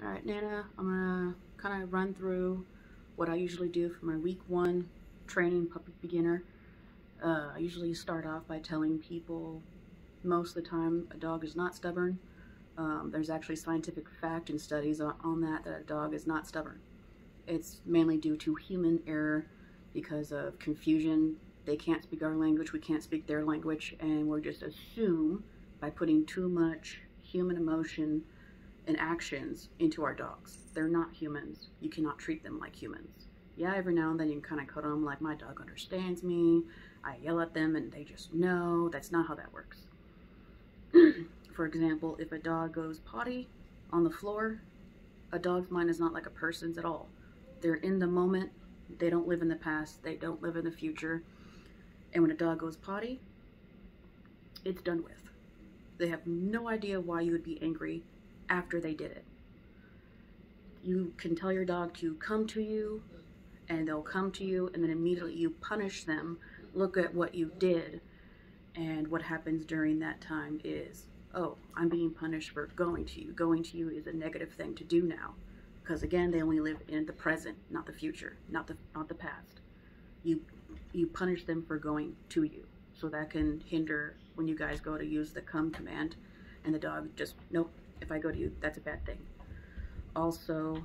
Alright, Nana, I'm gonna kind of run through what I usually do for my week 1 training puppy beginner. I usually start off by telling people most of the time a dog is not stubborn. There's actually scientific fact and studies on that a dog is not stubborn. It's mainly due to human error because of confusion. They can't speak our language, we can't speak their language, and we're just assume by putting too much human emotion and actions into our dogs. They're not humans. You cannot treat them like humans. Yeah, every now and then you can kind of cuddle them like my dog understands me. I yell at them and they just know. That's not how that works. For example, if a dog goes potty on the floor, a dog's mind is not like a person's at all. They're in the moment. They don't live in the past. They don't live in the future. And when a dog goes potty, it's done with. They have no idea why you would be angry after they did it. You can tell your dog to come to you, and they'll come to you, and then immediately you punish them. Look at what you did, and what happens during that time is, oh, I'm being punished for going to you. Going to you is a negative thing to do now, because again, they only live in the present, not the future, not the past. You punish them for going to you, so that can hinder when you guys go to use the come command, and the dog just, nope. If I go to you, that's a bad thing. Also,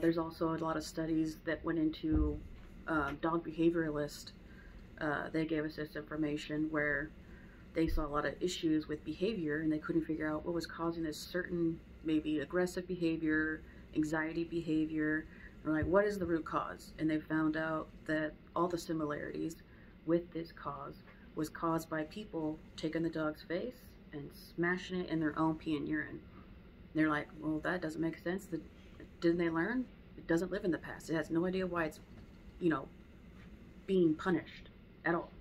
there's also a lot of studies that went into dog behavioralists. They gave us this information where they saw a lot of issues with behavior and they couldn't figure out what was causing this certain, maybe aggressive behavior, anxiety behavior. They're like, what is the root cause? And they found out that all the similarities with this cause was caused by people taking the dog's face and smashing it in their own pee and urine. They're like, well, that doesn't make sense. Didn't they learn? It doesn't live in the past. It has no idea why it's, being punished at all.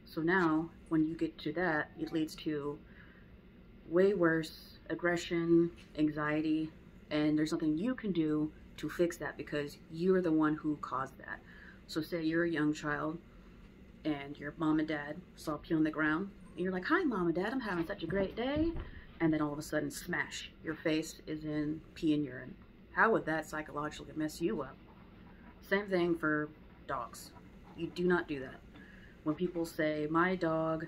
So now, when you get to that, it leads to way worse aggression, anxiety, and there's nothing you can do to fix that because you're the one who caused that. So say you're a young child, and your mom and dad saw pee on the ground, and you're like, hi mom and dad, I'm having such a great day, and then all of a sudden, smash, your face is in pee and urine. How would that psychologically mess you up? Same thing for dogs. You do not do that. When people say, my dog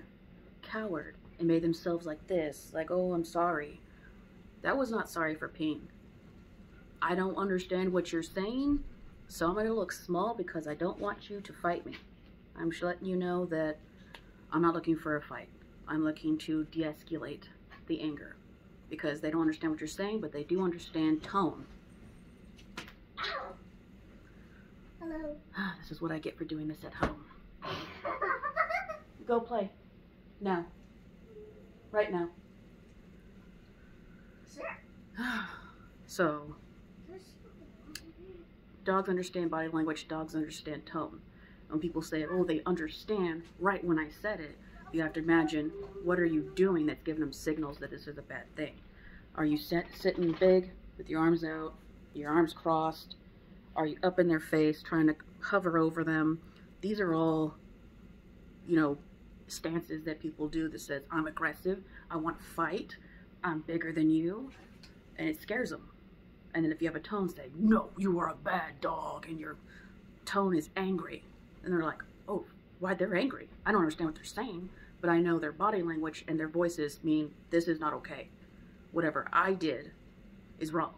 cowered and made themselves like this, like, oh, I'm sorry. That was not sorry for peeing. I don't understand what you're saying, so I'm gonna look small because I don't want you to fight me. I'm just letting you know that I'm not looking for a fight. I'm looking to de-escalate the anger because they don't understand what you're saying, but they do understand tone. Ow. Hello. This is what I get for doing this at home. Go play. Now. Right now. So, dogs understand body language, dogs understand tone. When people say, oh, they understand right when I said it, you have to imagine, what are you doing that's giving them signals that this is a bad thing? Are you sitting big with your arms out, your arms crossed? Are you up in their face trying to hover over them? These are all, stances that people do that says, I'm aggressive, I want to fight, I'm bigger than you, and it scares them. And then if you have a tone, say, no, you are a bad dog, and your tone is angry. And they're like, oh, why they're angry? I don't understand what they're saying, but I know their body language and their voices mean this is not okay. Whatever I did is wrong.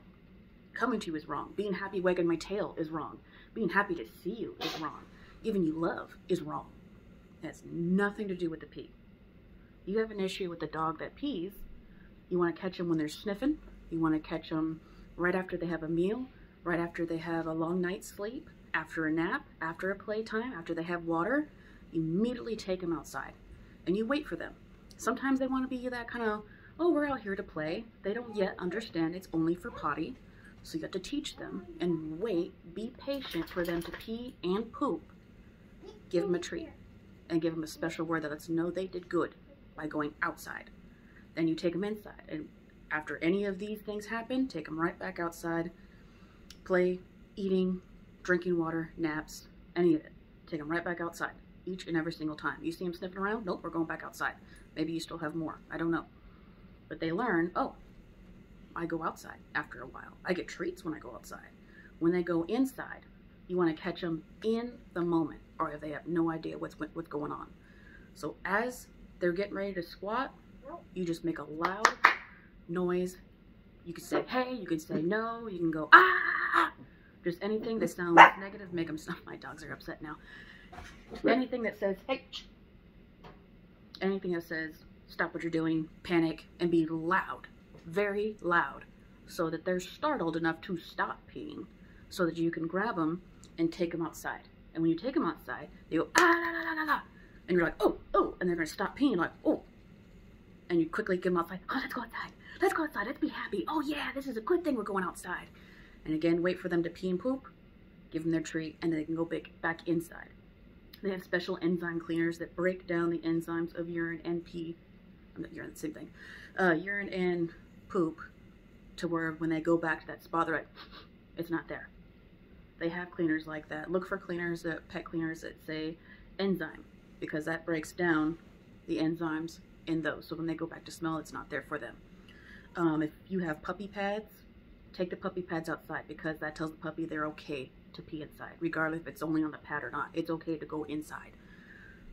Coming to you is wrong. Being happy wagging my tail is wrong. Being happy to see you is wrong. Giving you love is wrong. It has nothing to do with the pee. You have an issue with the dog that pees. You want to catch them when they're sniffing. You want to catch them right after they have a meal, right after they have a long night's sleep, after a nap, after a playtime, after they have water. You immediately take them outside and you wait for them. Sometimes they want to be that kind of, oh, we're out here to play. They don't yet understand it's only for potty. So you have to teach them and wait, be patient for them to pee and poop. Give them a treat and give them a special word that lets them know they did good by going outside. Then you take them inside, and after any of these things happen, take them right back outside, play, eating, drinking water, naps, any of it. Take them right back outside. each and every single time. You see them sniffing around? Nope, we're going back outside. Maybe you still have more. I don't know. But they learn, oh, I go outside after a while. I get treats when I go outside. When they go inside, you want to catch them in the moment, or they have no idea what's going on. So as they're getting ready to squat, you just make a loud noise. You can say, hey, you can say no, you can go, ah! Just anything that sounds negative, make them stop. My dogs are upset now. Anything that says, hey, anything that says, stop what you're doing, panic, and be loud, very loud, so that they're startled enough to stop peeing, so that you can grab them and take them outside. And when you take them outside, they go, ah, la, la, la, la, la. And you're like, oh, oh, and they're going to stop peeing, like, oh. And you quickly get them outside, oh, let's go outside. Let's go outside, let's be happy. Oh yeah, this is a good thing we're going outside. And again, wait for them to pee and poop, give them their treat, and then they can go back inside. They have special enzyme cleaners that break down the enzymes of urine and pee. Urine, the same thing. Urine and poop, to where when they go back to that spot, they're like, it's not there. They have cleaners like that. Look for cleaners, pet cleaners that say enzyme, because that breaks down the enzymes in those. So when they go back to smell, it's not there for them. If you have puppy pads, take the puppy pads outside, because that tells the puppy they're okay to pee inside, regardless if it's only on the pad or not. It's okay to go inside.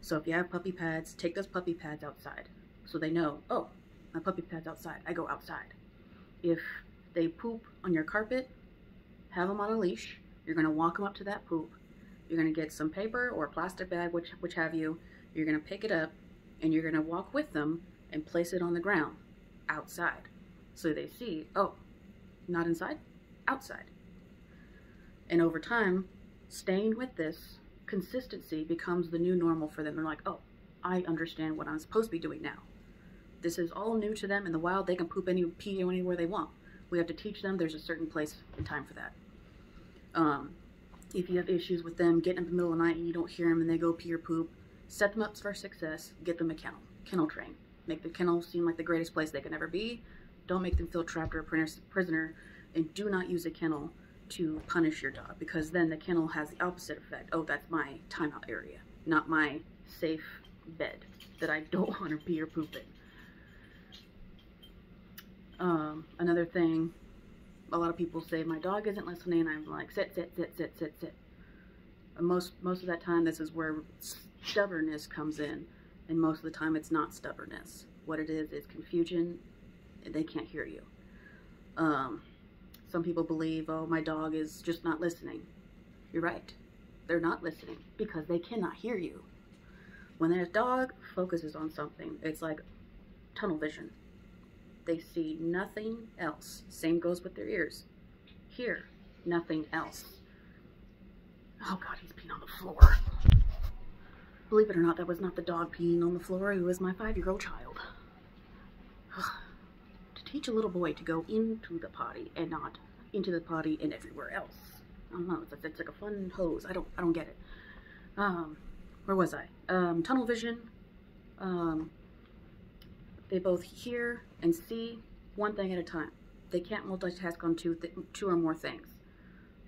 So if you have puppy pads, take those puppy pads outside, so they know, oh, my puppy pad's outside, I go outside. If they poop on your carpet, have them on a leash. You're going to walk them up to that poop. You're going to get some paper or a plastic bag, which have you. You're going to pick it up, and you're going to walk with them and place it on the ground outside. So they see, oh, not inside, outside. And over time, staying with this consistency becomes the new normal for them. They're like, oh, I understand what I'm supposed to be doing now. This is all new to them. In the wild, they can pee anywhere they want. We have to teach them there's a certain place and time for that. If you have issues with them getting up in the middle of the night and you don't hear them and they go pee or poop, set them up for success. Get them a kennel train. Make the kennel seem like the greatest place they can ever be. Don't make them feel trapped or a prisoner, and do not use a kennel to punish your dog, because then the kennel has the opposite effect. Oh, that's my timeout area, not my safe bed that I don't want to pee or poop in. Another thing, a lot of people say, my dog isn't listening. I'm like, sit, sit, sit, sit, sit, sit. And most of that time, this is where stubbornness comes in, and most of the time it's not stubbornness. What it is confusion. They can't hear you. Some people believe, oh, my dog is just not listening. You're right. They're not listening because they cannot hear you. When their dog focuses on something, it's like tunnel vision. They see nothing else. Same goes with their ears. Hear nothing else. Oh God, he's peeing on the floor. Believe it or not, that was not the dog peeing on the floor. It was my 5-year-old child. To teach a little boy to go into the potty and not into the potty and everywhere else. I don't know. It's like a fun hose. I don't get it. Where was I? Tunnel vision. They both hear and see one thing at a time. They can't multitask on two or more things.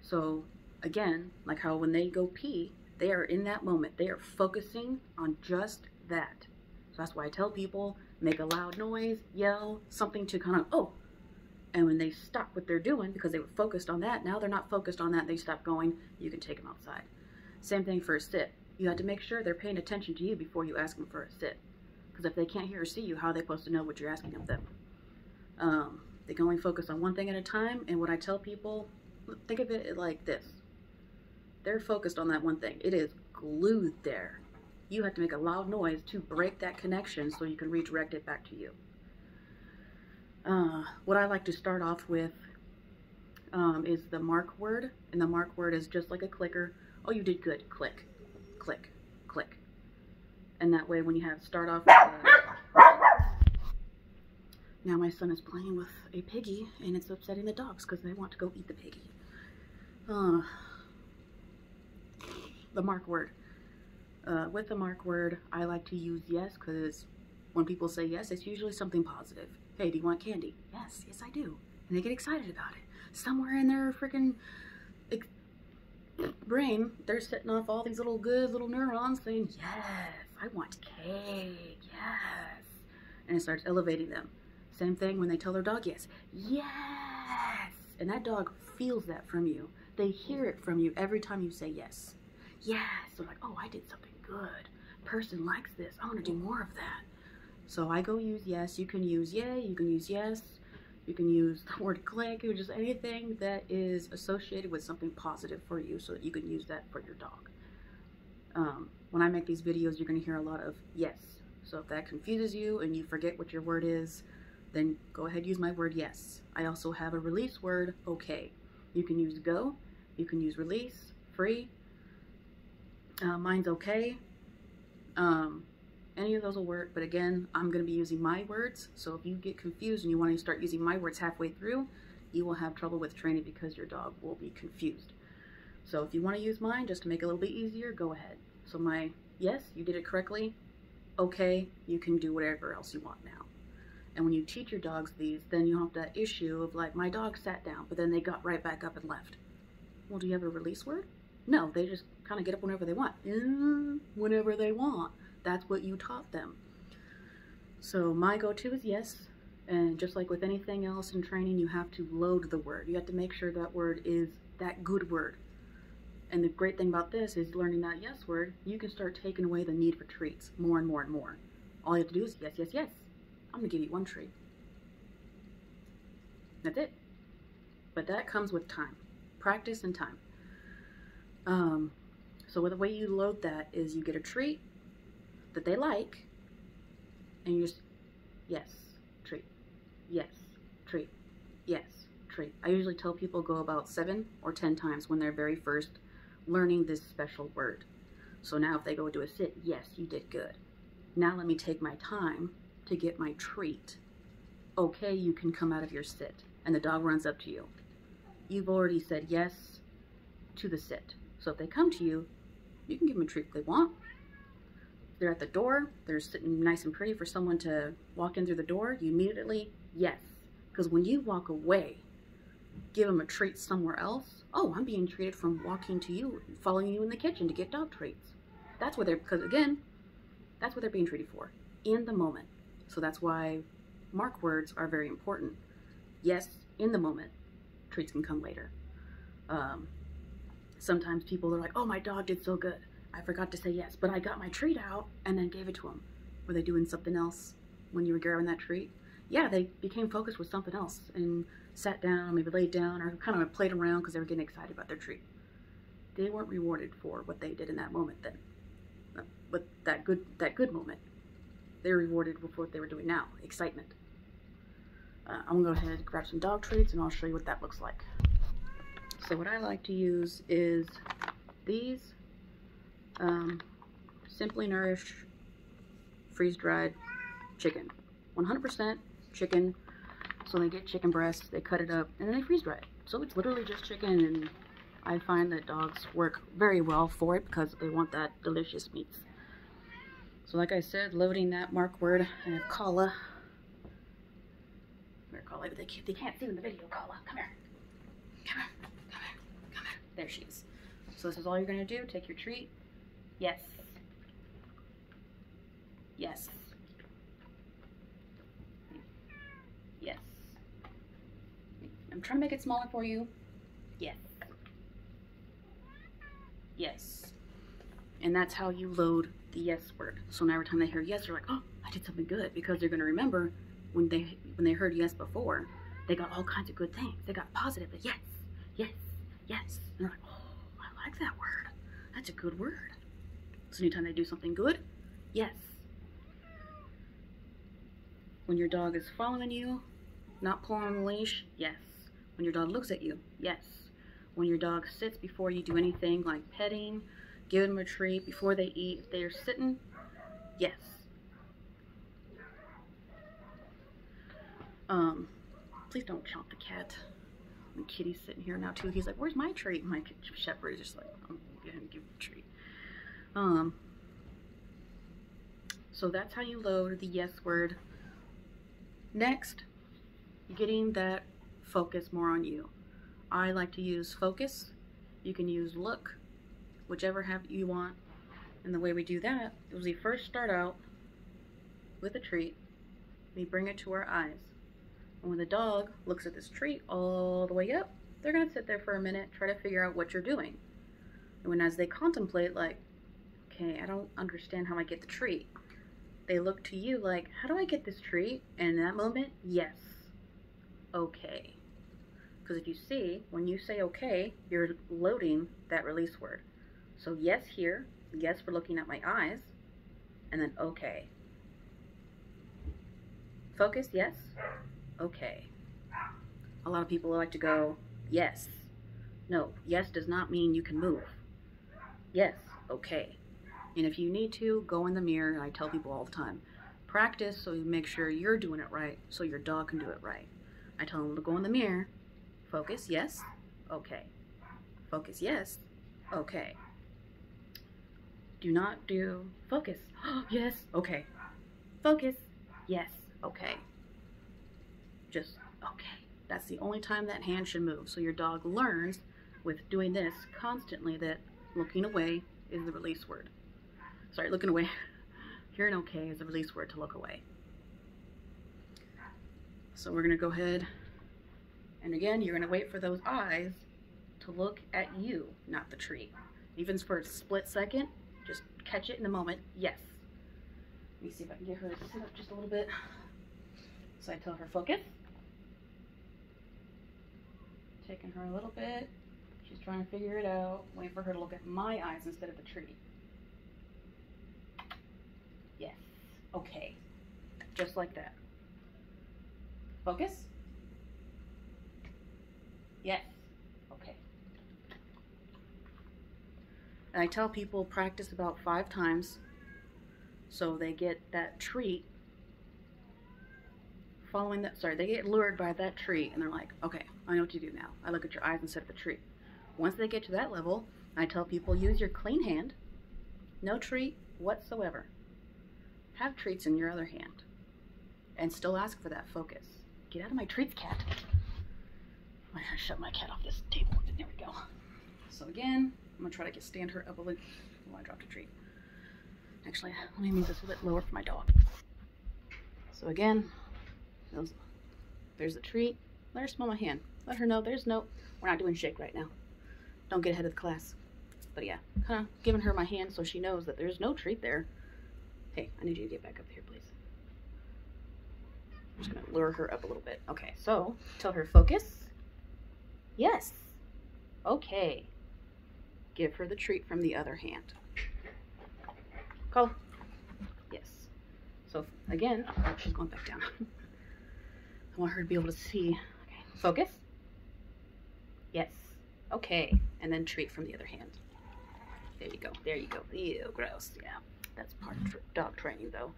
So again, like how when they go pee, they are in that moment. They are focusing on just that. So that's why I tell people, make a loud noise, yell, something to kind of, oh. And when they stop what they're doing, because they were focused on that, now they're not focused on that, they stop going, you can take them outside. Same thing for a sit. You have to make sure they're paying attention to you before you ask them for a sit. Because if they can't hear or see you, how are they supposed to know what you're asking of them? They can only focus on one thing at a time, and what I tell people, think of it like this. They're focused on that one thing. It is glued there. You have to make a loud noise to break that connection so you can redirect it back to you. What I like to start off with is the mark word, and the mark word is just like a clicker. Oh, you did good. Click, click, click. And that way when you have start off with now my son is playing with a piggy, and it's upsetting the dogs because they want to go eat the piggy. The mark word. With the mark word, I like to use yes, because when people say yes, it's usually something positive. Hey, do you want candy? Yes, yes I do. And they get excited about it. Somewhere in their freaking brain, they're setting off all these little good little neurons saying, yes, I want cake, yes. And it starts elevating them. Same thing when they tell their dog yes. Yes! And that dog feels that from you. They hear it from you every time you say yes. Yes! They're like, oh, I did something good. Person likes this. I want to do more of that. So I go use yes. You can use yay. You can use yes. You can use the word click, or just anything that is associated with something positive for you so that you can use that for your dog. When I make these videos, you're going to hear a lot of yes. So if that confuses you and you forget what your word is, then go ahead and use my word yes. I also have a release word, okay. You can use go, you can use release, free, mine's okay. Any of those will work, but again, I'm going to be using my words, so if you get confused and you want to start using my words halfway through, you will have trouble with training because your dog will be confused. So if you want to use mine just to make it a little bit easier, go ahead. So my yes, you did it correctly, okay, you can do whatever else you want now. And when you teach your dogs these, then you have that issue of like, my dog sat down, but then they got right back up and left. Well, do you have a release word? No, they just kind of get up whenever they want. Whenever they want. That's what you taught them. So my go-to is yes. And just like with anything else in training, you have to load the word. You have to make sure that word is that good word. And the great thing about this is learning that yes word, you can start taking away the need for treats more and more and more. All you have to do is yes, yes, yes. I'm gonna give you one treat. That's it. But that comes with time. Practice and time. So the way you load that is you get a treat that they like, and you just, yes, treat, yes, treat, yes, treat. I usually tell people go about 7 or 10 times when they're very first learning this special word. So now if they go do a sit, yes, you did good. Now let me take my time to get my treat. Okay, you can come out of your sit. And the dog runs up to you. You've already said yes to the sit. So if they come to you, you can give them a treat if they want. They're at the door, they're sitting nice and pretty for someone to walk in through the door, you immediately, yes. Because when you walk away, give them a treat somewhere else. Oh, I'm being treated from walking to you, following you in the kitchen to get dog treats. That's what they're, because again, that's what they're being treated for, in the moment. So that's why mark words are very important. Yes, in the moment. Treats can come later. Sometimes people are like, oh, my dog did so good. I forgot to say yes, but I got my treat out and then gave it to them. Were they doing something else when you were grabbing that treat? Yeah, they became focused with something else and sat down, maybe laid down, or kind of played around because they were getting excited about their treat. They weren't rewarded for what they did in that moment then. But that good moment, they're rewarded with what they were doing now, excitement. I'm gonna go ahead and grab some dog treats and I'll show you what that looks like. So what I like to use is these Simply Nourished freeze-dried chicken. 100% chicken. So they get chicken breasts, they cut it up, and then they freeze-dry it. So it's literally just chicken, and I find that dogs work very well for it because they want that delicious meat. So like I said, loading that mark word, I have Kala. Come here, Kala, but they can't see in the video. Kala, come here. Come here, come here, come here. There she is. So this is all you're gonna do, take your treat. Yes. Yes. Yes. I'm trying to make it smaller for you. Yes. Yes. And that's how you load the yes word. So now every time they hear yes, they're like, oh, I did something good, because they're gonna remember when they heard yes before, they got all kinds of good things. They got positive, yes, yes, yes. And they're like, oh, I like that word. That's a good word. So anytime they do something good, yes. When your dog is following you, not pulling on the leash, yes. When your dog looks at you, yes. When your dog sits before you do anything like petting, give them a treat before they eat, if they're sitting, yes. Please don't chomp the cat. And Kitty's sitting here now too. He's like, where's my treat? My shepherd is just like, I'm gonna give him a treat. So that's how you load the yes word. Next, getting that focus more on you. I like to use focus You can use look, whichever you want. And the way we do that is we first start out with a treat. We bring it to our eyes. And when the dog looks at this treat all the way up, they're going to sit there for a minute, try to figure out what you're doing. And as they contemplate, like, okay, I don't understand how I get the treat, they look to you like, how do I get this treat? And in that moment, yes, okay. Because if you see, when you say okay, you're loading that release word. So yes here, yes for looking at my eyes, and then okay. Focus, yes, okay. A lot of people like to go, yes. No, yes does not mean you can move. Yes, okay. And if you need to, go in the mirror. I tell people all the time, practice so you make sure you're doing it right so your dog can do it right. I tell them to go in the mirror, focus, yes, okay. Focus, yes, okay. Do not do focus, yes, okay. Focus, yes, okay. Just okay. That's the only time that hand should move. So your dog learns with doing this constantly that looking away is the release word. Sorry, looking away. Hearing okay is the release word to look away. So we're going to go ahead, and again, you're going to wait for those eyes to look at you, not the treat. Even for a split second, just catch it in the moment. Yes. Let me see if I can get her to sit up just a little bit. So I tell her focus. Taking her a little bit. She's trying to figure it out. Wait for her to look at my eyes instead of the treat. Yes. Okay. Just like that. Focus. Yes. Okay. And I tell people practice about 5 times so they get that treat. Following that, sorry, they get lured by that treat and they're like, okay, I know what to do now. I look at your eyes instead of the treat. Once they get to that level, I tell people use your clean hand, no treat whatsoever. Have treats in your other hand and still ask for that focus. Get out of my treats, cat. I gotta shut my cat off this table. There we go. So again, I'm gonna try to stand her up a little. Oh, I dropped a treat. Actually, let me move this a bit lower for my dog. So again, there's the treat. Let her smell my hand. Let her know we're not doing shake right now. Don't get ahead of the class. But yeah, kind of giving her my hand so she knows that there's no treat there. Hey, I need you to get back up here, please. I'm just gonna lure her up a little bit. Okay, so tell her focus. Yes. Okay. Give her the treat from the other hand. Call. Yes. So again, oh, she's going back down. I want her to be able to see. Okay. Focus. Yes. Okay. And then treat from the other hand. There you go. There you go. Ew, gross. Yeah. That's part of dog training though.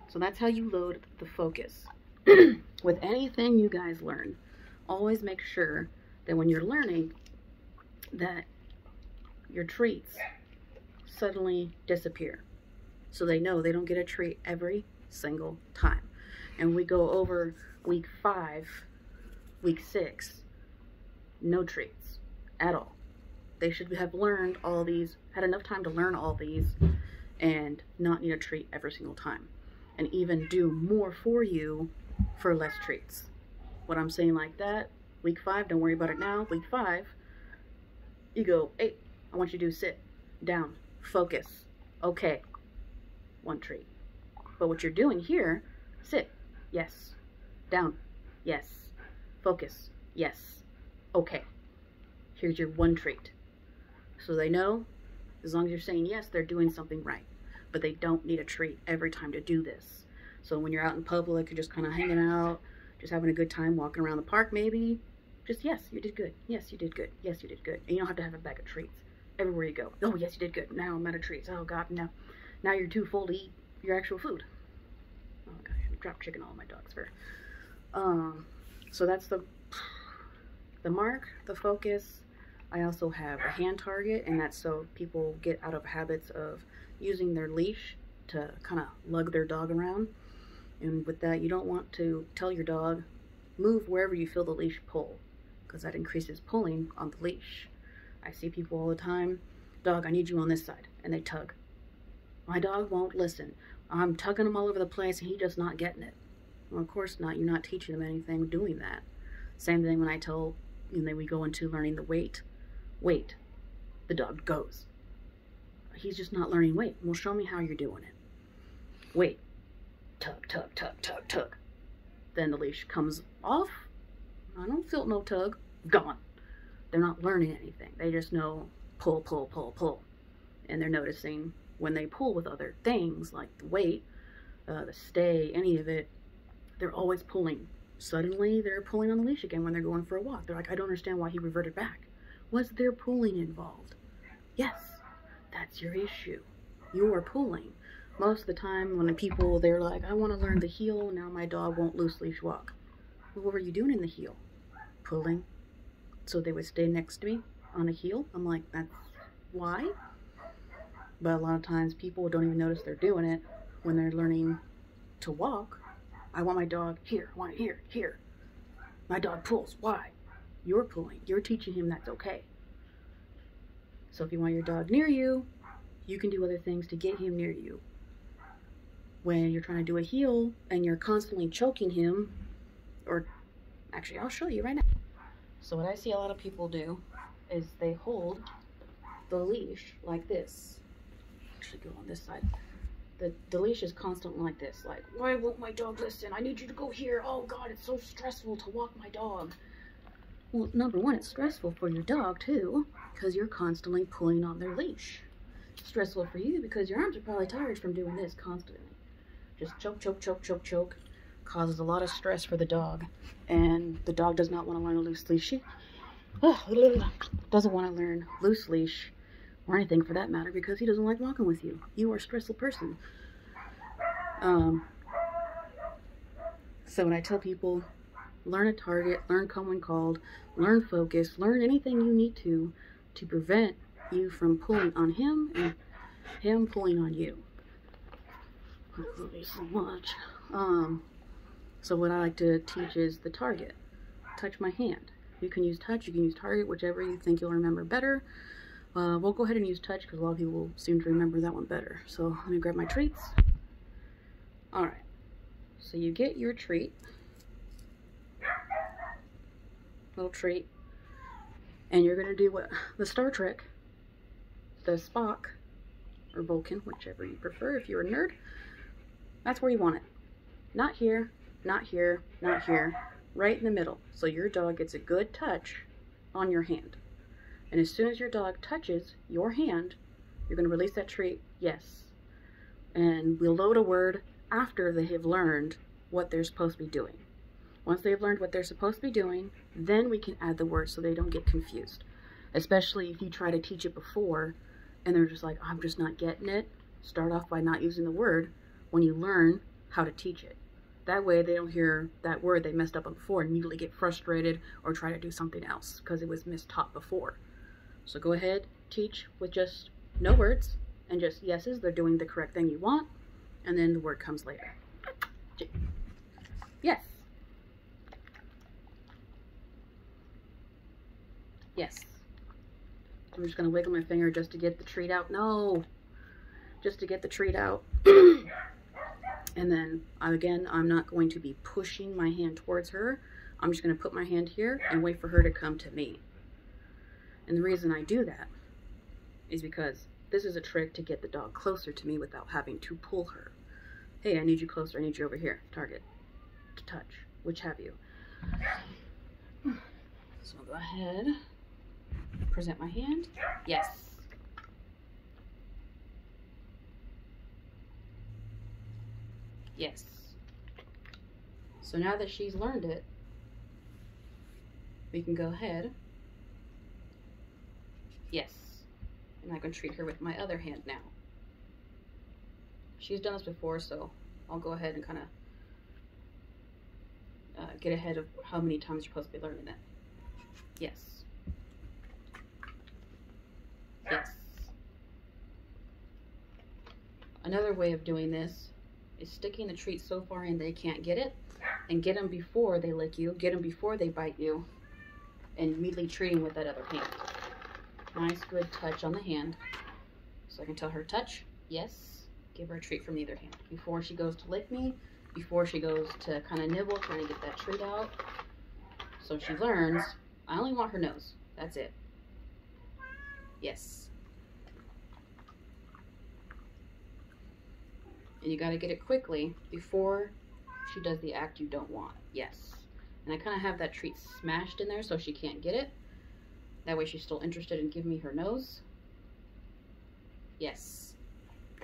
So that's how you load the focus. With anything you guys learn, always make sure that when you're learning that your treats suddenly disappear. So they know they don't get a treat every single time. And we go over week 5, week 6, no treats at all. They should have learned all these, had enough time to learn all these and not need a treat every single time. And even do more for you for less treats. What I'm saying like that, week 5, don't worry about it now. Week 5, you go, hey, I want you to do sit, down, focus, okay, 1 treat. But what you're doing here, sit, yes, down, yes, focus, yes, okay. Here's your 1 treat. So they know, as long as you're saying yes, they're doing something right. But they don't need a treat every time to do this. So when you're out in public, you're just kind of hanging out, just having a good time, walking around the park maybe, just yes, you did good. Yes, you did good. Yes, you did good. And you don't have to have a bag of treats everywhere you go. Oh, yes, you did good. Now I'm out of treats. Oh, God, now you're too full to eat your actual food. Oh, God, I dropped chicken all on my dog's fur. So that's the mark, the focus. I also have a hand target, and that's so people get out of habits of using their leash to kind of lug their dog around. And with that, you don't want to tell your dog, move wherever you feel the leash pull, because that increases pulling on the leash. I see people all the time, dog, I need you on this side, and they tug. My dog won't listen. I'm tugging him all over the place and he's just not getting it. Well, of course not. You're not teaching him anything doing that. Same thing when I tell, and then we go into learning the wait. Wait. The dog goes. He's just not learning wait. Well, show me how you're doing it. Wait. Tug, tug, tug, tug, tug. Then the leash comes off. I don't feel no tug. Gone. They're not learning anything. They just know pull, pull, pull, pull. And they're noticing when they pull with other things like the weight, the stay, any of it, they're always pulling. Suddenly they're pulling on the leash again when they're going for a walk. They're like, I don't understand why he reverted back. Was there pulling involved? Yes, that's your issue. You are pulling. Most of the time when the people, they're like, I want to learn the heel, now my dog won't loose leash walk. Well, what were you doing in the heel? Pulling. So they would stay next to me on a heel. I'm like, that's why? But a lot of times people don't even notice they're doing it when they're learning to walk. I want my dog here, I want it here, here. My dog pulls. Why? You're pulling. You're teaching him that's okay. So if you want your dog near you, you can do other things to get him near you. When you're trying to do a heel and you're constantly choking him, or actually I'll show you right now. So what I see a lot of people do is they hold the leash like this. Actually go on this side. The leash is constantly like this, like, why won't my dog listen? I need you to go here. Oh God, it's so stressful to walk my dog. Well, number one, it's stressful for your dog too, because you're constantly pulling on their leash. It's stressful for you because your arms are probably tired from doing this constantly. Just choke, choke, choke, choke, choke. Causes a lot of stress for the dog. And the dog does not want to learn a loose leash. Doesn't want to learn loose leash or anything for that matter because he doesn't like walking with you. You are a stressful person. So when I tell people, learn a target, learn come when called, learn focus, learn anything you need to prevent you from pulling on him and him pulling on you. I love you so much. So what I like to teach is the target. Touch my hand. You can use touch, you can use target, whichever you think you'll remember better. We'll go ahead and use touch because a lot of people seem to remember that one better. So let me grab my treats. Alright, so you get your treat. Little treat. And you're going to do what the Star Trek, the Spock, or Vulcan, whichever you prefer if you're a nerd. That's where you want it. Not here, not here, not here. Right in the middle. So your dog gets a good touch on your hand. And as soon as your dog touches your hand, you're going to release that treat, yes. And we'll load a word after they have learned what they're supposed to be doing. Once they've learned what they're supposed to be doing, then we can add the word so they don't get confused. Especially if you try to teach it before and they're just like, I'm just not getting it. Start off by not using the word when you learn how to teach it. That way they don't hear that word they messed up on before and immediately get frustrated or try to do something else because it was mistaught before. So go ahead, teach with just no words and just yeses. They're doing the correct thing you want, and then the word comes later. Yes. Yes. I'm just going to wiggle my finger just to get the treat out. No. Just to get the treat out. And then, again, I'm not going to be pushing my hand towards her. I'm just going to put my hand here and wait for her to come to me. And the reason I do that is because this is a trick to get the dog closer to me without having to pull her. Hey, I need you closer. I need you over here. Target. To touch. Which have you. So I'll go ahead. Present my hand. Yes. Yes. So now that she's learned it, we can go ahead. Yes. And I can treat her with my other hand now. She's done this before, so I'll go ahead and kind of get ahead of how many times you're supposed to be learning it. Yes. Yes. Another way of doing this is sticking the treat so far in they can't get it, and get them before they lick you, get them before they bite you, and immediately treating with that other hand. Nice, good touch on the hand. So I can tell her touch, yes. Give her a treat from either hand. Before she goes to lick me, before she goes to kind of nibble, trying to get that treat out. So she learns, I only want her nose. That's it. Yes. And you got to get it quickly before she does the act you don't want. Yes. And I kind of have that treat smashed in there so she can't get it. That way she's still interested in giving me her nose. Yes.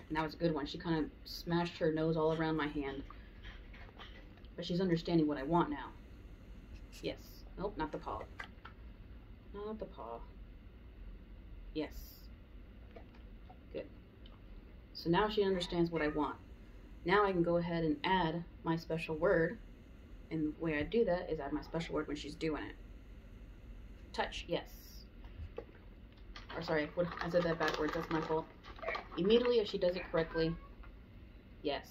And that was a good one. She kind of smashed her nose all around my hand. But she's understanding what I want now. Yes. Nope, not the paw. Not the paw. Yes. Good. So now she understands what I want. Now I can go ahead and add my special word. And the way I do that is add my special word when she's doing it. Touch, yes. Or sorry, I said that backwards, that's my fault. Immediately if she does it correctly, yes.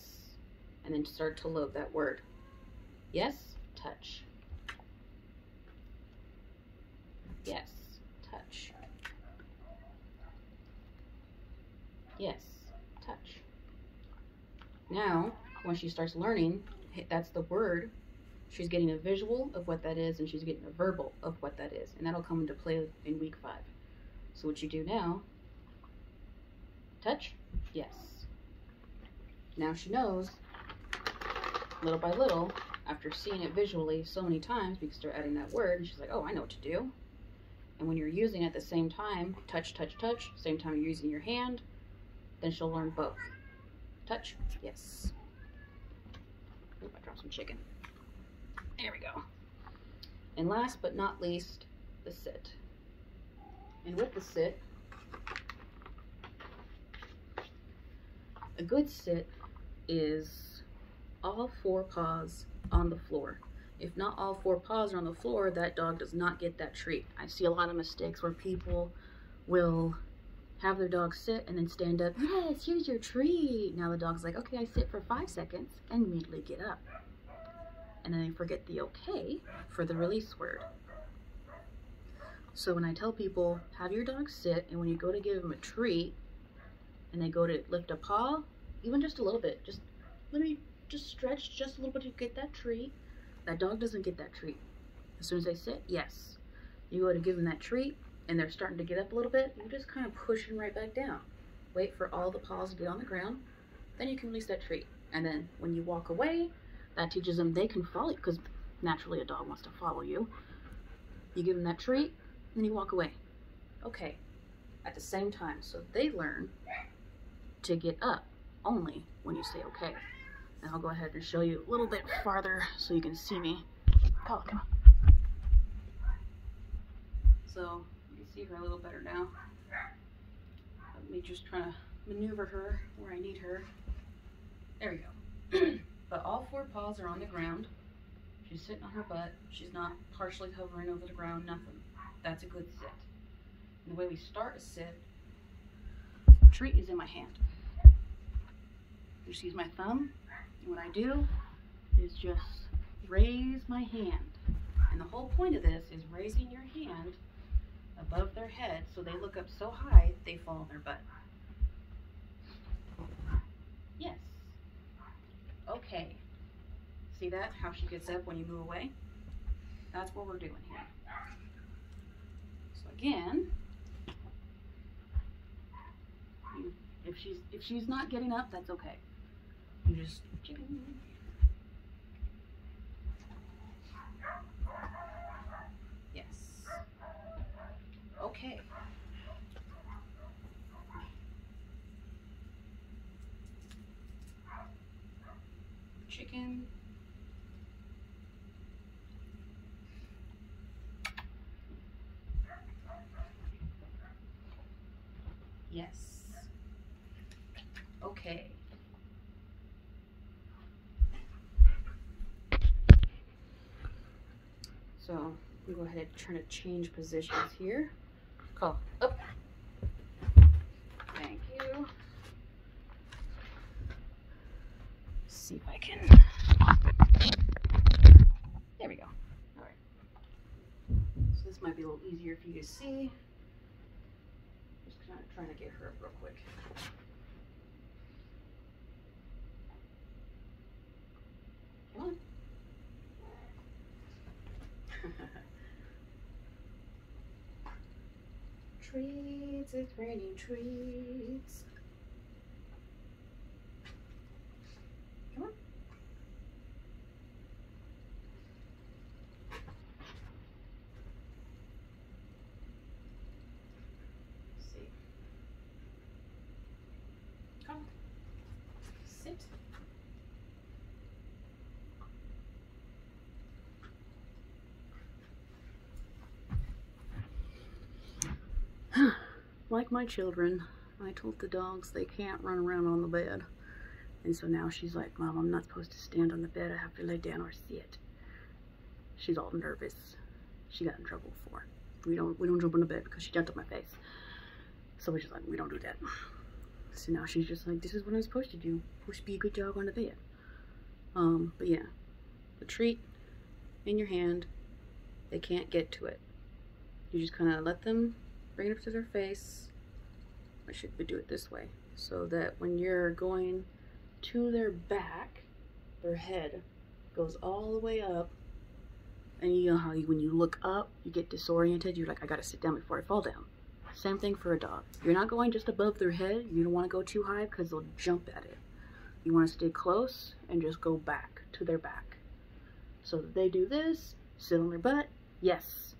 And then start to load that word. Yes, touch. Yes, touch. Yes, touch. Now, when she starts learning, that's the word. She's getting a visual of what that is, and she's getting a verbal of what that is. And that'll come into play in week 5. So what you do now, touch, yes. Now she knows, little by little, after seeing it visually so many times, we can start adding that word, and she's like, oh, I know what to do. And when you're using it at the same time, touch, touch, touch, same time you're using your hand, then she'll learn both. Touch, yes. Oop, I dropped some chicken. There we go. And last but not least, the sit. And with the sit, a good sit is all 4 paws on the floor. If not all 4 paws are on the floor, that dog does not get that treat. I see a lot of mistakes where people will have their dog sit and then stand up. Yes, here's your treat. Now the dog's like, okay, I sit for 5 seconds and immediately get up. And then they forget the okay for the release word. So when I tell people, have your dog sit, and when you go to give them a treat, and they go to lift a paw, even just a little bit, just let me just stretch just a little bit to get that treat. That dog doesn't get that treat. As soon as they sit, yes. You go to give them that treat, and they're starting to get up a little bit, you just kind of push them right back down. Wait for all the paws to get on the ground, then you can release that treat. And then when you walk away, that teaches them they can follow you, because naturally a dog wants to follow you. You give them that treat, and you walk away. Okay, at the same time, so they learn to get up only when you say okay. And I'll go ahead and show you a little bit farther so you can see me. Oh, come on. So you can see her a little better now. Let me just try to maneuver her where I need her. There we go. But all 4 paws are on the ground. She's sitting on her butt. She's not partially hovering over the ground, nothing. That's a good sit. And the way we start a sit, treat is in my hand. Just use my thumb, and what I do is just raise my hand. And the whole point of this is raising your hand above their head so they look up so high they fall on their butt. Yes. Okay. See that? How she gets up when you move away? That's what we're doing here. So again, if she's not getting up, that's okay. You just chicken. Yes. Okay. Chicken. Yes. Okay. So we go ahead and try to change positions here. Call up. Thank you. See if I can. There we go. All right. So this might be a little easier for you to see. I'm trying to get her up real quick. Come on. Treats, it's raining treats. Come on. Let's see. Come. Sit. Like my children, I told the dogs they can't run around on the bed. And so now she's like, Mom, I'm not supposed to stand on the bed. I have to lay down or sit. She's all nervous. She got in trouble before. We don't jump on the bed because she jumped on my face. So we're just like, we don't do that. So now she's just like, this is what I'm supposed to do. Supposed to be a good dog on the bed. But yeah, the treat in your hand, they can't get to it. You just kind of let them bring it up to their face. I should do it this way so that when you're going to their back, their head goes all the way up, and you know how when you look up, you get disoriented. You're like, I gotta sit down before I fall down. Same thing for a dog. You're not going just above their head. You don't want to go too high because they'll jump at it. You want to stay close and just go back to their back. So that they do this, sit on their butt, yes.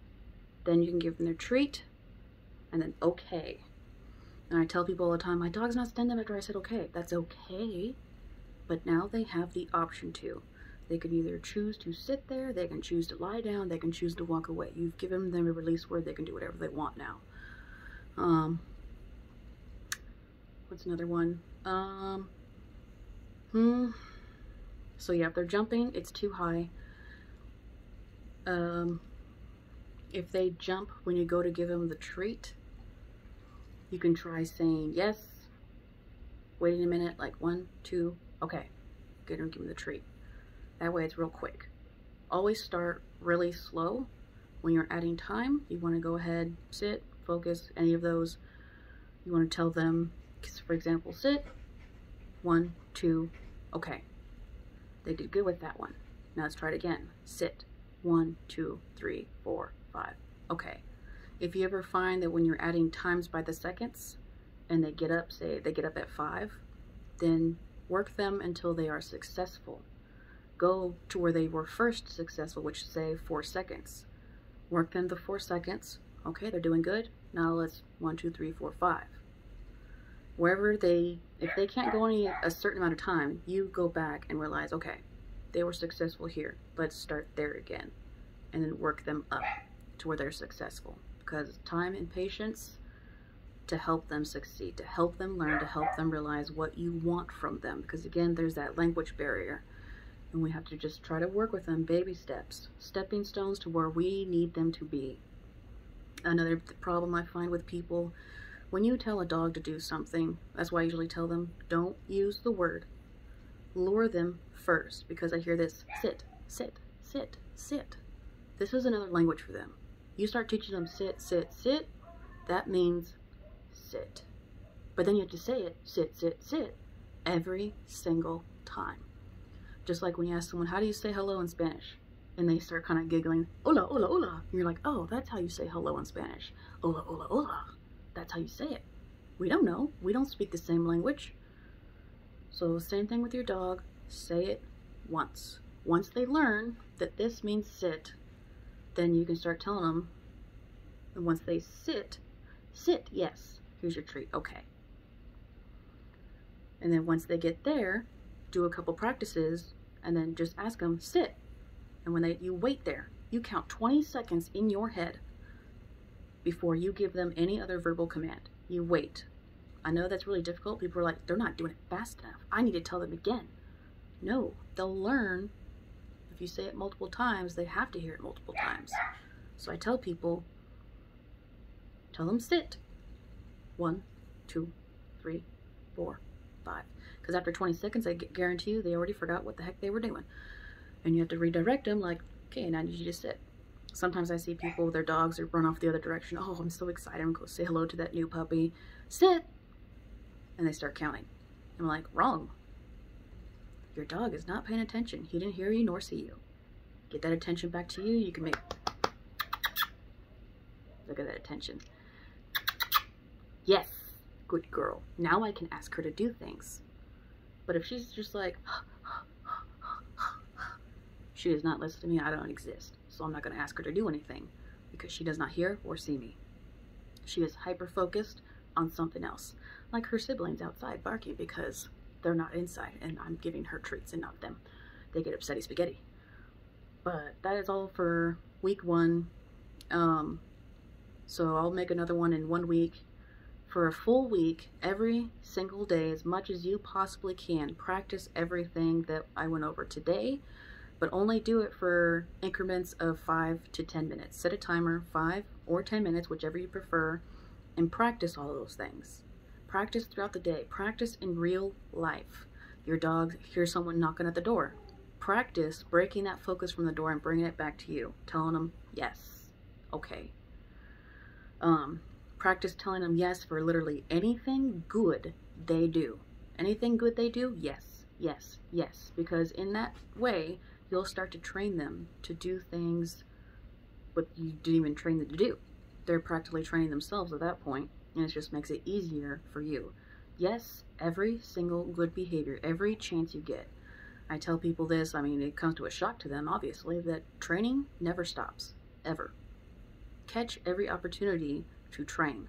Then you can give them their treat, and then okay. And I tell people all the time, my dog's not standing after I said okay. That's okay, but now they have the option to. They can either choose to sit there, they can choose to lie down, they can choose to walk away. You've given them a release word, they can do whatever they want now. What's another one? So yeah, if they're jumping, it's too high. If they jump when you go to give them the treat, you can try saying yes, waiting a minute, like 1, 2, okay, get them, give them the treat. That way it's real quick. Always start really slow. When you're adding time, you want to go ahead, sit, focus, any of those. You want to tell them, for example, sit, 1, 2, okay. They did good with that one. Now let's try it again. Sit, 1, 2, 3, 4, 5, okay. If you ever find that when you're adding times by the seconds and they get up, say they get up at 5, then work them until they are successful. Go to where they were first successful, which say 4 seconds. Work them the 4 seconds. Okay, they're doing good. Now let's 1, 2, 3, 4, 5. Wherever if they can't go any a certain amount of time, you go back and realize, okay, they were successful here. Let's start there again. And then work them up to where they're successful. Because time and patience to help them succeed, to help them learn, to help them realize what you want from them. Because again, there's that language barrier. And we have to just try to work with them, baby steps, stepping stones to where we need them to be. Another problem I find with people, when you tell a dog to do something, that's why I usually tell them, don't use the word. Lure them first, because I hear this, sit, sit, sit, sit. This is another language for them. You start teaching them sit, sit, sit, that means sit. But then you have to say it, sit, sit, sit, every single time. Just like when you ask someone, how do you say hello in Spanish? And they start kind of giggling, hola, hola, hola. And you're like, oh, that's how you say hello in Spanish. Hola, hola, hola. That's how you say it. We don't know. We don't speak the same language. So same thing with your dog. Say it once. Once they learn that this means sit, then you can start telling them. And once they sit, sit, yes. Here's your treat. Okay. And then once they get there, do a couple practices and then just ask them, sit. And when you wait there, you count 20 seconds in your head before you give them any other verbal command. You wait. I know that's really difficult. People are like, they're not doing it fast enough. I need to tell them again. No, they'll learn. If you say it multiple times, they have to hear it multiple times. So I tell people, tell them sit. 1, 2, 3, 4, 5. Because after 20 seconds, I guarantee you, they already forgot what the heck they were doing. And you have to redirect them like, okay, now I need you to sit. Sometimes I see people with their dogs that run off the other direction. Oh, I'm so excited. I'm going to go say hello to that new puppy. Sit. And they start counting. I'm like, wrong. Your dog is not paying attention. He didn't hear you nor see you. Get that attention back to you. You can make... Look at that attention. Yes. Good girl. Now I can ask her to do things. But if she's just like... She does not listen to me. I don't exist. So I'm not going to ask her to do anything because she does not hear or see me. She is hyper-focused on something else, like her siblings outside barking because they're not inside and I'm giving her treats and not them. They get upsetty spaghetti. But that is all for week 1. So I'll make another one in 1 week. For a full week, every single day, as much as you possibly can, practice everything that I went over today. But only do it for increments of 5 to 10 minutes. Set a timer, 5 or 10 minutes, whichever you prefer, and practice all of those things. Practice throughout the day. Practice in real life. Your dog hears someone knocking at the door. Practice breaking that focus from the door and bringing it back to you. Telling them, yes, okay. Practice telling them yes for literally anything good they do. Anything good they do, yes, yes, yes. Because in that way, you'll start to train them to do things what you didn't even train them to do. They're practically training themselves at that point, and it just makes it easier for you. Yes, every single good behavior, every chance you get. I tell people this, I mean, it comes to a shock to them, obviously, that training never stops, ever. Catch every opportunity to train.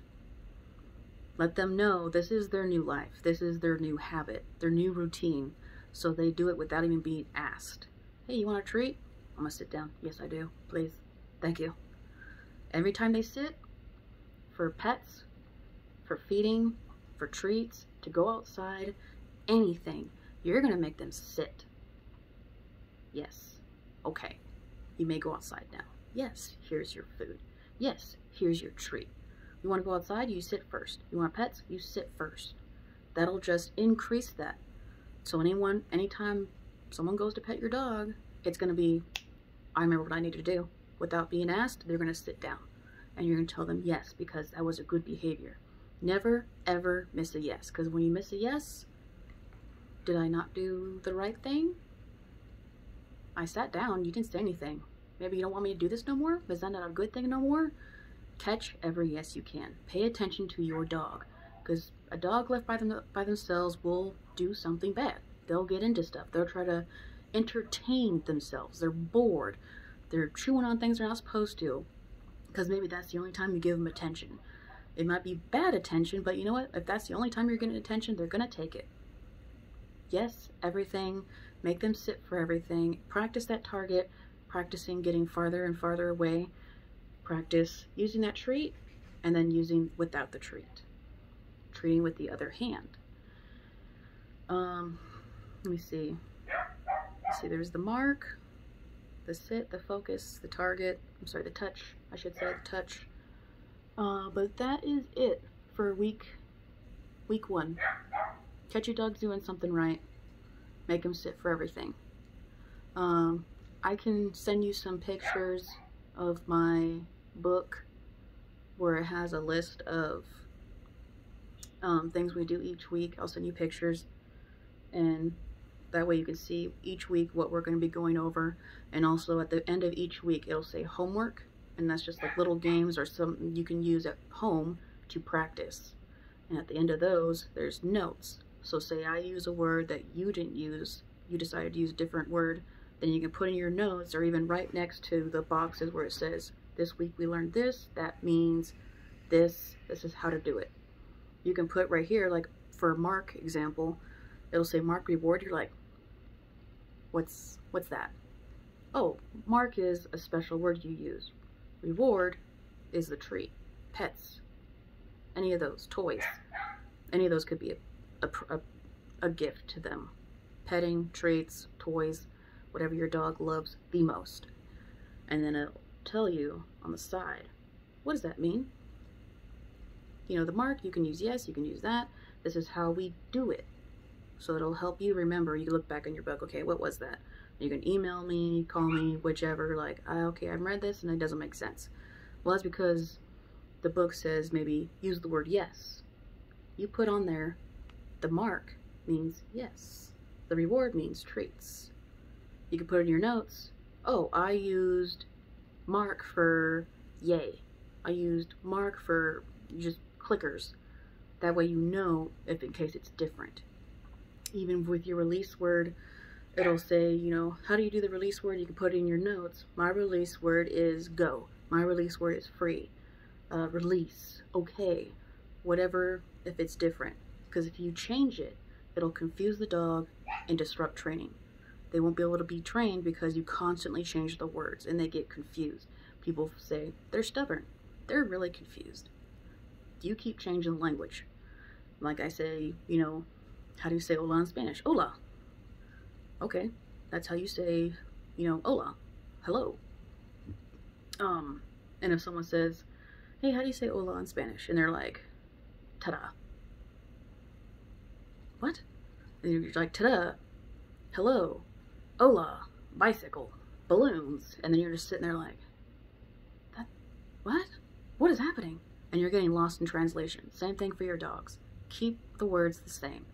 Let them know this is their new life, this is their new habit, their new routine, so they do it without even being asked. Hey, you want a treat? I'm gonna sit down. Yes, I do. Please. Thank you. Every time they sit, for pets, for feeding, for treats, to go outside, anything, you're gonna make them sit. Yes. Okay. You may go outside now. Yes, here's your food. Yes, here's your treat. You want to go outside? You sit first. You want pets? You sit first. That'll just increase that. So anytime someone goes to pet your dog, it's going to be, I remember what I need to do. Without being asked, they're going to sit down. And you're going to tell them yes, because that was a good behavior. Never, ever miss a yes. Because when you miss a yes, did I not do the right thing? I sat down. You didn't say anything. Maybe you don't want me to do this no more? Is that not a good thing no more? Catch every yes you can. Pay attention to your dog. Because a dog left by themselves will do something bad. They'll get into stuff. They'll try to entertain themselves. They're bored. They're chewing on things they're not supposed to. Because maybe that's the only time you give them attention. It might be bad attention, but you know what? If that's the only time you're getting attention, they're going to take it. Yes, everything. Make them sit for everything. Practice that target. Practicing getting farther and farther away. Practice using that treat and then using without the treat. Treating with the other hand. Let me see. There's the mark, the sit, the focus, the target. I'm sorry, the touch. I should say the touch. But that is it for week 1. Catch your dogs doing something right. Make them sit for everything. I can send you some pictures of my book where it has a list of things we do each week. I'll send you pictures, and that way you can see each week what we're going to be going over. And also at the end of each week it'll say homework, and that's just like little games or something you can use at home to practice. And at the end of those there's notes. So say I use a word that you didn't use, you decided to use a different word, then you can put in your notes or even right next to the boxes where it says, this week we learned this, that means this is how to do it. You can put right here, like for mark example, it'll say mark reward. You're like, what's that? Oh, mark is a special word you use. Reward is the treat. Pets, any of those, toys, any of those could be a gift to them. Petting, treats, toys, whatever your dog loves the most. And then it'll tell you on the side, what does that mean? You know, the mark, you can use yes, you can use that. This is how we do it. So it'll help you remember. You look back in your book, okay, what was that? You can email me, call me, whichever, like, okay, I've read this and it doesn't make sense. Well, that's because the book says maybe use the word yes. You put on there, the mark means yes. The reward means treats. You can put in your notes, oh, I used mark for yay. I used mark for just clickers. That way you know if in case it's different. Even with your release word, it'll say, you know, how do you do the release word? You can put it in your notes. My release word is go. My release word is free. Release, okay, whatever, if it's different. Because if you change it, it'll confuse the dog and disrupt training. They won't be able to be trained because you constantly change the words and they get confused. People say they're stubborn. They're really confused. You keep changing the language. Like I say, you know, how do you say hola in Spanish? Hola. Okay, that's how you say, you know, hola, hello. And if someone says, hey, how do you say hola in Spanish? And they're like, ta-da. What? And you're like, ta-da, hello, hola, bicycle, balloons. And then you're just sitting there like, what? What is happening? And you're getting lost in translation. Same thing for your dogs. Keep the words the same,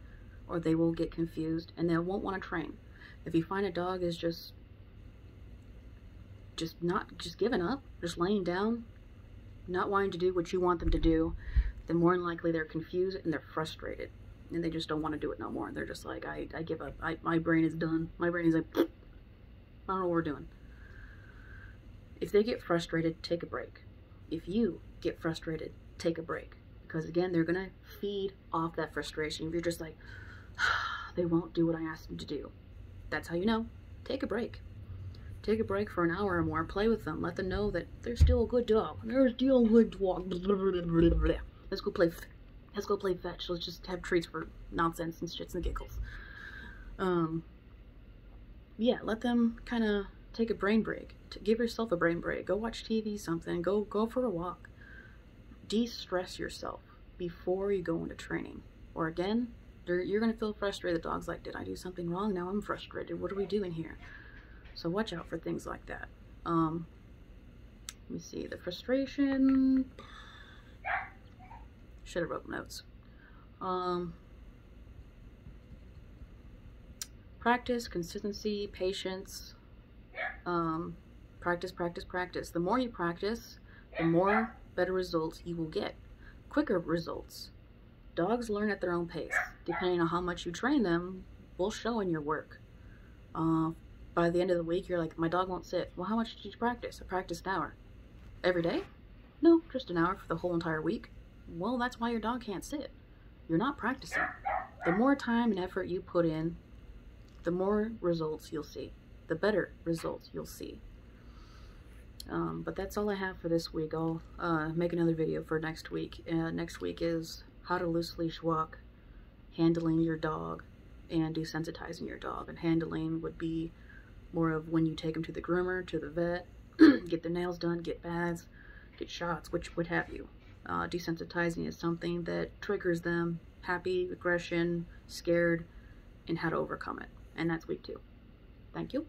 or they will get confused and they won't want to train. If you find a dog is just giving up, just laying down, not wanting to do what you want them to do, then more than likely they're confused and they're frustrated and they just don't want to do it no more. They're just like, I give up. My brain is done. My brain is like, I don't know what we're doing. If they get frustrated, take a break. If you get frustrated, take a break. Because again, they're going to feed off that frustration. If you're just like, they won't do what I asked them to do. That's how you know. Take a break. Take a break for an hour or more. Play with them. Let them know that they're still a good dog. They're still a good dog. Let's go play. Let's go play fetch. Let's just have treats for nonsense and shits and giggles. Yeah, let them kind of take a brain break. Give yourself a brain break. Go watch TV, something. Go for a walk. De-stress yourself before you go into training. Or again, you're going to feel frustrated. The dog's like, did I do something wrong? Now I'm frustrated. What are we doing here? So watch out for things like that. Let me see. The frustration. Should have wrote notes. Practice, consistency, patience. Practice, practice, practice. The more you practice, the more better results you will get. Quicker results. Dogs learn at their own pace. Depending on how much you train them, will show in your work. By the end of the week, you're like, my dog won't sit. Well, how much did you practice? I practiced an hour. Every day? No, just an hour for the whole entire week. Well, that's why your dog can't sit. You're not practicing. The more time and effort you put in, the more results you'll see. The better results you'll see. But that's all I have for this week. I'll make another video for next week. Next week is how to loose leash walk, handling your dog, and desensitizing your dog. And handling would be more of when you take them to the groomer, to the vet, get their nails done, get baths, get shots, which would have you. Desensitizing is something that triggers them, happy, aggression, scared, and how to overcome it. And that's week 2. Thank you.